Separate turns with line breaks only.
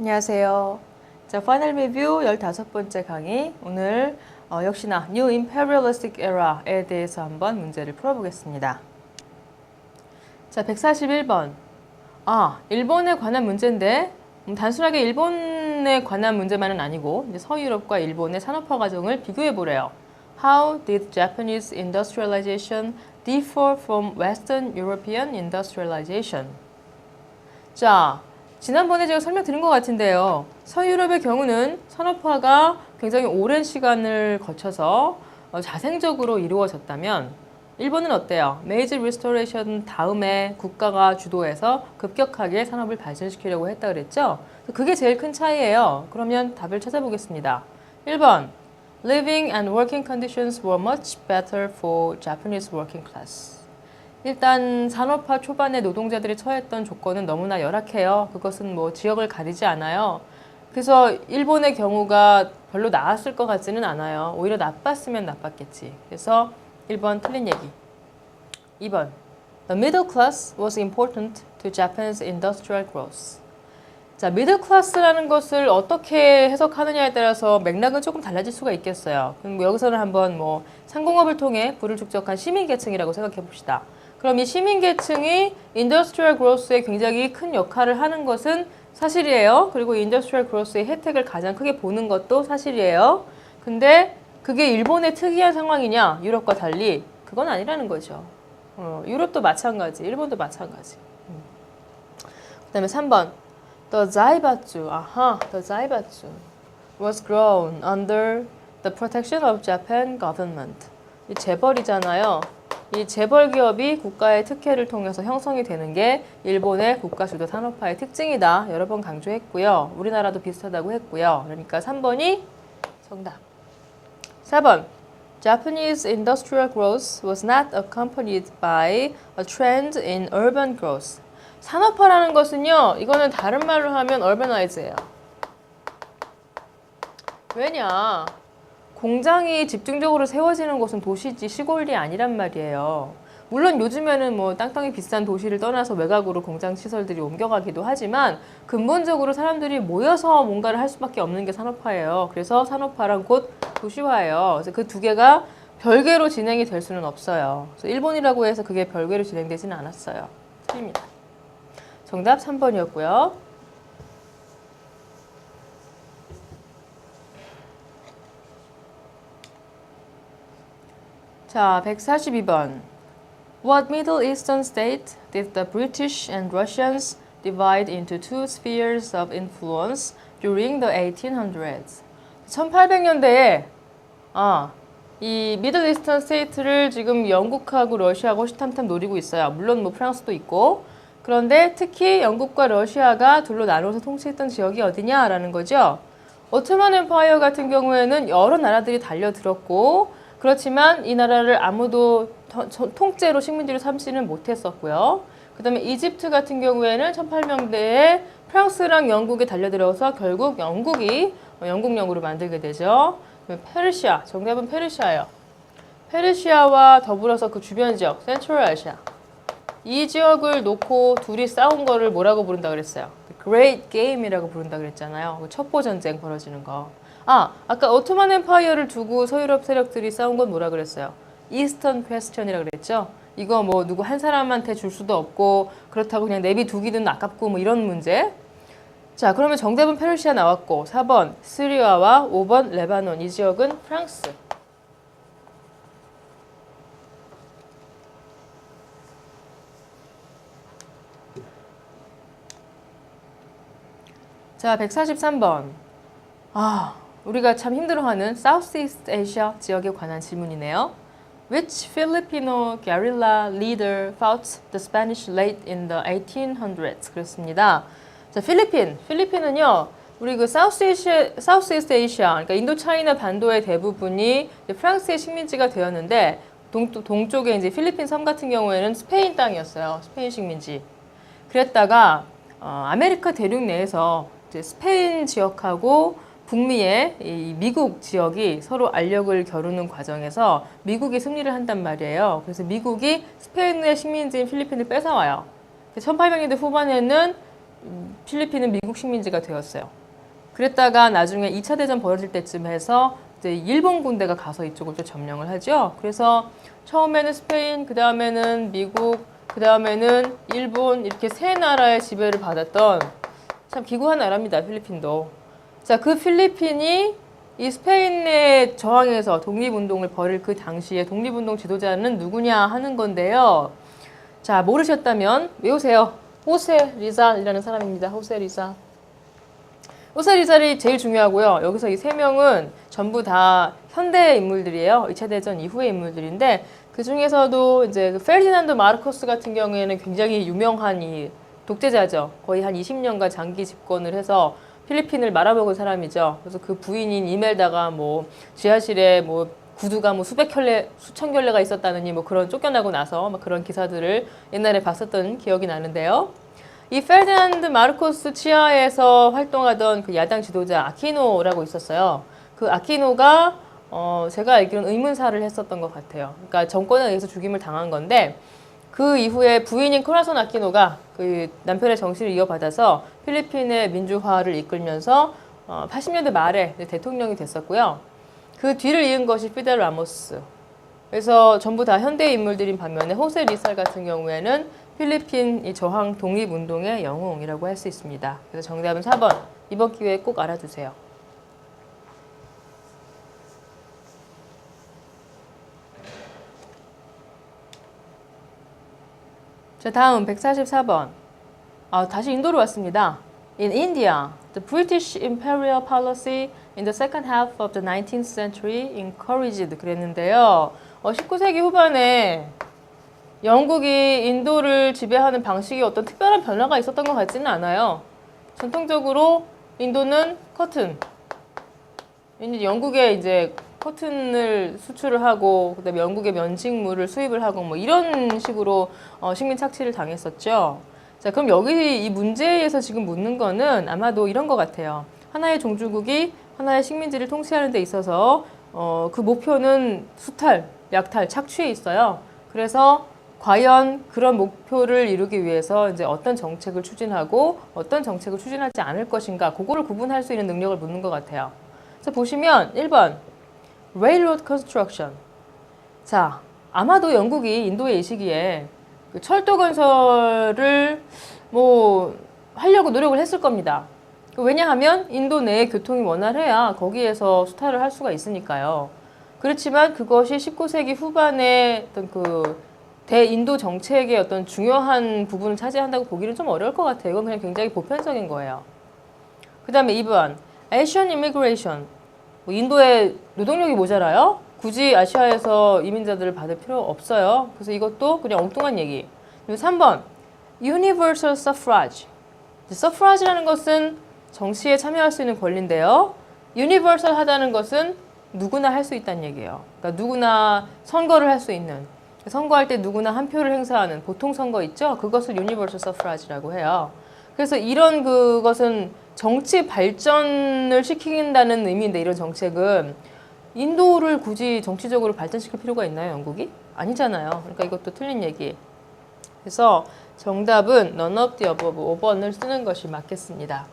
안녕하세요. 자, 파이널 리뷰 15번째 강의. 오늘 역시나 New Imperialistic Era에 대해서 한번 문제를 풀어보겠습니다. 자, 141번. 일본에 관한 문제인데 단순하게 일본에 관한 문제만은 아니고 이제 서유럽과 일본의 산업화 과정을 비교해 보래요. How did Japanese industrialization differ from Western European industrialization? 자, 지난번에 제가 설명드린 것 같은데요. 서유럽의 경우는 산업화가 굉장히 오랜 시간을 거쳐서 자생적으로 이루어졌다면 일본은 어때요? 메이지 리스토레이션 다음에 국가가 주도해서 급격하게 산업을 발전시키려고 했다 그랬죠? 그게 제일 큰 차이예요. 그러면 답을 찾아보겠습니다. 1번 Living and working conditions were much better for Japanese working class. 일단 산업화 초반에 노동자들이 처했던 조건은 너무나 열악해요. 그것은 뭐 지역을 가리지 않아요. 그래서 일본의 경우가 별로 나았을 것 같지는 않아요. 오히려 나빴으면 나빴겠지. 그래서 1번 틀린 얘기. 2번 The middle class was important to Japan's industrial growth. 자, 미들 클래스라는 것을 어떻게 해석하느냐에 따라서 맥락은 조금 달라질 수가 있겠어요. 그럼 여기서는 한번 상공업을 통해 부를 축적한 시민계층이라고 생각해 봅시다. 그럼 이 시민계층이 인더스트리얼 그로스에 굉장히 큰 역할을 하는 것은 사실이에요. 그리고 인더스트리얼 그로스의 혜택을 가장 크게 보는 것도 사실이에요. 근데 그게 일본의 특이한 상황이냐? 유럽과 달리 그건 아니라는 거죠. 유럽도 마찬가지, 일본도 마찬가지. 그 다음에 3번 The zaibatsu, the zaibatsu was grown under the protection of Japan government. 이 재벌이잖아요. 이 재벌 기업이 국가의 특혜를 통해서 형성이 되는 게 일본의 국가주도 산업화의 특징이다. 여러 번 강조했고요. 우리나라도 비슷하다고 했고요. 그러니까 3번이 정답. 4번 Japanese industrial growth was not accompanied by a trend in urban growth. 산업화라는 것은요, 이거는 다른 말로 하면 urbanize예요. 왜냐? 공장이 집중적으로 세워지는 곳은 도시지 시골이 아니란 말이에요. 물론 요즘에는 땅덩이 비싼 도시를 떠나서 외곽으로 공장 시설들이 옮겨가기도 하지만 근본적으로 사람들이 모여서 뭔가를 할 수밖에 없는 게 산업화예요. 그래서 산업화란 곧 도시화예요. 그래서 그 두 개가 별개로 진행이 될 수는 없어요. 그래서 일본이라고 해서 그게 별개로 진행되지는 않았어요. 틀립니다. 정답 3번이었고요. 자, 142번. What Middle Eastern state did the British and Russians divide into two spheres of influence during the 1800s? 1800년대에 이 미들 이스턴 스테이트를 지금 영국하고 러시아하고 호시탐탐 노리고 있어요. 물론 프랑스도 있고. 그런데 특히 영국과 러시아가 둘로 나눠서 통치했던 지역이 어디냐라는 거죠. 오토만 엠파이어 같은 경우에는 여러 나라들이 달려들었고 그렇지만 이 나라를 아무도 통째로 식민지로 삼지는 못했었고요. 그 다음에 이집트 같은 경우에는 1800년대에 프랑스랑 영국이 달려들어서 결국 영국이 영국령으로 만들게 되죠. 페르시아, 정답은 페르시아예요. 페르시아와 더불어서 그 주변 지역, 센트럴 아시아. 이 지역을 놓고 둘이 싸운 거를 뭐라고 부른다 그랬어요? Great Game이라고 부른다 그랬잖아요. 첩보 전쟁 벌어지는 거. 아까 오토만 엠파이어를 두고 서유럽 세력들이 싸운 건 뭐라 그랬어요? 이스턴 퀘스천이라고 그랬죠? 이거 누구 한 사람한테 줄 수도 없고 그렇다고 그냥 내비두기는 아깝고 이런 문제. 자, 그러면 정답은 페르시아 나왔고 4번 시리아와 5번 레바논. 이 지역은 프랑스. 자, 143번. 우리가 참 힘들어하는 Southeast Asia 지역에 관한 질문이네요. Which Filipino guerrilla leader fought the Spanish late in the 1800s? 그렇습니다. 자, 필리핀은요, 우리 그 Southeast Asia, 그러니까 인도차이나 반도의 대부분이 프랑스의 식민지가 되었는데, 동쪽에 이제 필리핀 섬 같은 경우에는 스페인 땅이었어요. 스페인 식민지. 그랬다가, 아메리카 대륙 내에서 이제 스페인 지역하고 북미의 이 미국 지역이 서로 알력을 겨루는 과정에서 미국이 승리를 한단 말이에요. 그래서 미국이 스페인의 식민지인 필리핀을 뺏어와요. 1800년대 후반에는 필리핀은 미국 식민지가 되었어요. 그랬다가 나중에 2차 대전 벌어질 때쯤 해서 이제 일본 군대가 가서 이쪽을 좀 점령을 하죠. 그래서 처음에는 스페인, 그 다음에는 미국, 그 다음에는 일본 이렇게 세 나라의 지배를 받았던 참 기구한 나라입니다. 필리핀도. 자, 그 필리핀이 이 스페인의 저항에서 독립운동을 벌일 그 당시에 독립운동 지도자는 누구냐 하는 건데요. 자, 모르셨다면 외우세요. 호세 리잘이라는 사람입니다. 호세 리잘. 호세 리잘이 제일 중요하고요. 여기서 이 세 명은 전부 다 현대 인물들이에요. 2차 대전 이후의 인물들인데 그 중에서도 이제 그 페르디난도 마르코스 같은 경우에는 굉장히 유명한 이 독재자죠. 거의 한 20년간 장기 집권을 해서 필리핀을 말아먹은 사람이죠. 그래서 그 부인인 이멜다가 뭐 지하실에 뭐 구두가 뭐 수백 켤레, 수천 켤레가 있었다느니 뭐 그런 쫓겨나고 나서 막 그런 기사들을 옛날에 봤었던 기억이 나는데요. 이 페르디난드 마르코스 치하에서 활동하던 그 야당 지도자 아키노라고 있었어요. 그 아키노가 제가 알기로는 의문사를 했었던 것 같아요. 그러니까 정권에 의해서 죽임을 당한 건데 그 이후에 부인인 코라손 아키노가 그 남편의 정신을 이어받아서 필리핀의 민주화를 이끌면서 80년대 말에 대통령이 됐었고요. 그 뒤를 이은 것이 피델 라모스. 그래서 전부 다 현대 인물들인 반면에 호세 리살 같은 경우에는 필리핀 이 저항 독립운동의 영웅이라고 할 수 있습니다. 그래서 정답은 4번. 이번 기회에 꼭 알아두세요. 자, 다음 144번. 다시 인도로 왔습니다. In India, the British imperial policy in the second half of the 19th century encouraged 그랬는데요. 19세기 후반에 영국이 인도를 지배하는 방식에 어떤 특별한 변화가 있었던 것 같지는 않아요. 전통적으로 인도는 커튼. 영국에 이제 커튼을 수출을 하고 그다음에 영국의 면직물을 수입을 하고 뭐 이런 식으로 식민 착취를 당했었죠. 자, 그럼 여기 이 문제에서 지금 묻는 거는 아마도 이런 것 같아요. 하나의 종주국이 하나의 식민지를 통치하는 데 있어서 그 목표는 수탈, 약탈, 착취에 있어요. 그래서 과연 그런 목표를 이루기 위해서 이제 어떤 정책을 추진하고 어떤 정책을 추진하지 않을 것인가, 그거를 구분할 수 있는 능력을 묻는 것 같아요. 자, 보시면 1번 Railroad Construction. 자, 아마도 영국이 인도에 이 시기에 그 철도 건설을 뭐 하려고 노력을 했을 겁니다. 왜냐하면 인도 내의 교통이 원활해야 거기에서 수탈을 할 수가 있으니까요. 그렇지만 그것이 19세기 후반에 어떤 그 대인도 정책의 어떤 중요한 부분을 차지한다고 보기는 좀 어려울 것 같아요. 이건 그냥 굉장히 보편적인 거예요. 그 다음에 2번 Asian Immigration. 뭐 인도에 노동력이 모자라요? 굳이 아시아에서 이민자들을 받을 필요 없어요. 그래서 이것도 그냥 엉뚱한 얘기. 그리고 3번 Universal Suffrage. Suffrage라는 것은 정치에 참여할 수 있는 권리인데요. Universal 하다는 것은 누구나 할 수 있다는 얘기예요. 그러니까 누구나 선거를 할 수 있는, 선거할 때 누구나 한 표를 행사하는 보통 선거 있죠? 그것을 Universal Suffrage라고 해요. 그래서 이런 그것은 정치 발전을 시킨다는 의미인데, 이런 정책은 인도를 굳이 정치적으로 발전시킬 필요가 있나요, 영국이? 아니잖아요. 그러니까 이것도 틀린 얘기. 그래서 정답은 none of the above 5번을 쓰는 것이 맞겠습니다.